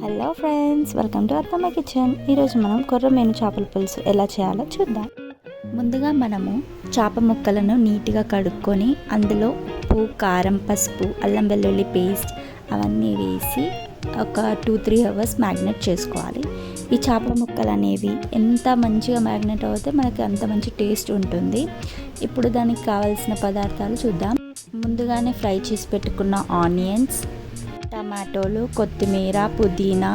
Hello friends, welcome to అత్తమ్మ kitchen. ఈరోజు మనం కొర్రమీను చేపల పులుసు ఎలా చేయాలో చూద్దాం. ముందుగా మనము చేప ముక్కలను నీట్గా కడుక్కొని అందులో ఉప్పు, కారం, పసుపు, అల్లం వెల్లుల్లి పేస్ట్ అవన్నీ వేసి ఒక 2-3 అవర్స్ మ్యాగ్నేట్ చేసుకోవాలి. ఈ చేప ముక్కలు అనేవి ఎంత మంచిగా మ్యాగ్నేట్ అవుతే మనకి అంత మంచి టేస్ట్ ఉంటుంది. ఇప్పుడు దానికి కావాల్సిన పదార్థాలు చూద్దాం. ముందుగానే ఫ్రై చేసి పెట్టుకున్న ఆనియన్స్, టమాటోలు, కొత్తిమీర, పుదీనా,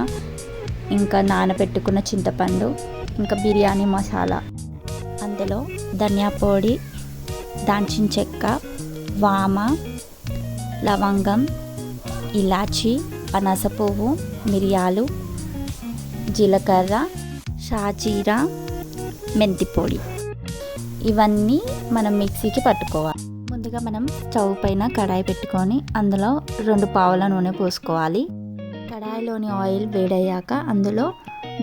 ఇంకా నానబెట్టుకున్న చింతపండు, ఇంకా బిర్యానీ మసాలా, అందులో ధనియా పొడి, దాల్చిన చెక్క, వామ, లవంగం, ఇలాచి, పనస పువ్వు, మిరియాలు, జీలకర్ర, షాజీరా, మెంతి పొడి, ఇవన్నీ మనం మిక్సీకి పట్టుకోవాలి. ముందుగా మనం స్టవ్ పైన కడాయి పెట్టుకొని అందులో 2 పావుల నూనె పోసుకోవాలి. కడాయిలోని ఆయిల్ వేడయ్యాక అందులో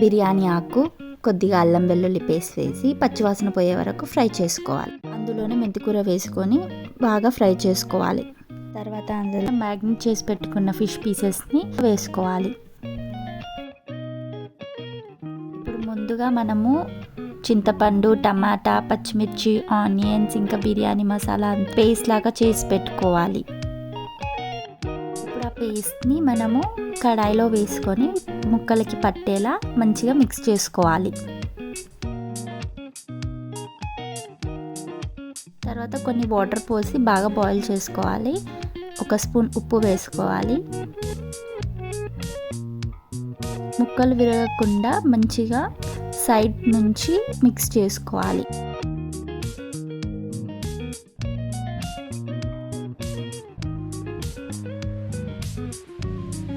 బిర్యానీ ఆకు, కొద్దిగా అల్లం వెల్లుల్లి పేస్ట్ వేసి పచ్చివాసన పోయే వరకు ఫ్రై చేసుకోవాలి. అందులోనే మెంతికూర వేసుకొని బాగా ఫ్రై చేసుకోవాలి. తర్వాత అందులో మ్యాగ్నేట్ చేసి పెట్టుకున్న ఫిష్ పీసెస్ని వేసుకోవాలి. ఇప్పుడు ముందుగా మనము చింతపండు, టమాటా, పచ్చిమిర్చి, ఆనియన్స్, ఇంకా బిర్యానీ మసాలా పేస్ట్ లాగా చేసి పెట్టుకోవాలి. ఇప్పుడు ఆ పేస్ట్ని మనము కడాయిలో వేసుకొని ముక్కలకి పట్టేలా మంచిగా మిక్స్ చేసుకోవాలి. తర్వాత కొన్ని వాటర్ పోసి బాగా బాయిల్ చేసుకోవాలి. 1 స్పూన్ ఉప్పు వేసుకోవాలి. ముక్కలు విరగకుండా మంచిగా సైడ్ నుంచి మిక్స్ చేసుకోవాలి.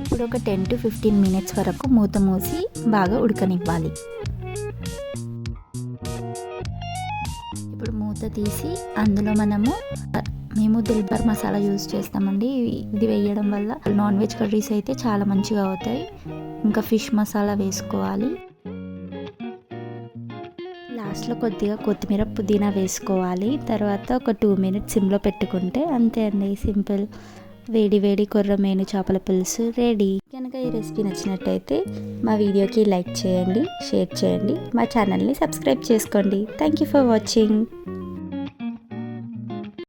ఇప్పుడు ఒక 10-15 మినిట్స్ వరకు మూత మూసి బాగా ఉడకనివ్వాలి. ఇప్పుడు మూత తీసి అందులో మేము దిల్బర్ మసాలా యూజ్ చేస్తామండి. ఇది వేయడం వల్ల నాన్ వెజ్ కర్రీస్ అయితే చాలా మంచిగా అవుతాయి. ఇంకా ఫిష్ మసాలా వేసుకోవాలి. లాస్ట్లో కొద్దిగా కొత్తిమీర, పుదీనా వేసుకోవాలి. తర్వాత ఒక 2 మినిట్స్ సిమ్లో పెట్టుకుంటే అంతే అండి, సింపుల్. వేడి వేడి కొర్రమీను చేపల పులుసు రెడీ. కనుక ఈ రెసిపీ నచ్చినట్టయితే మా వీడియోకి లైక్ చేయండి, షేర్ చేయండి, మా ఛానల్ని సబ్స్క్రైబ్ చేసుకోండి. Thank you for watching.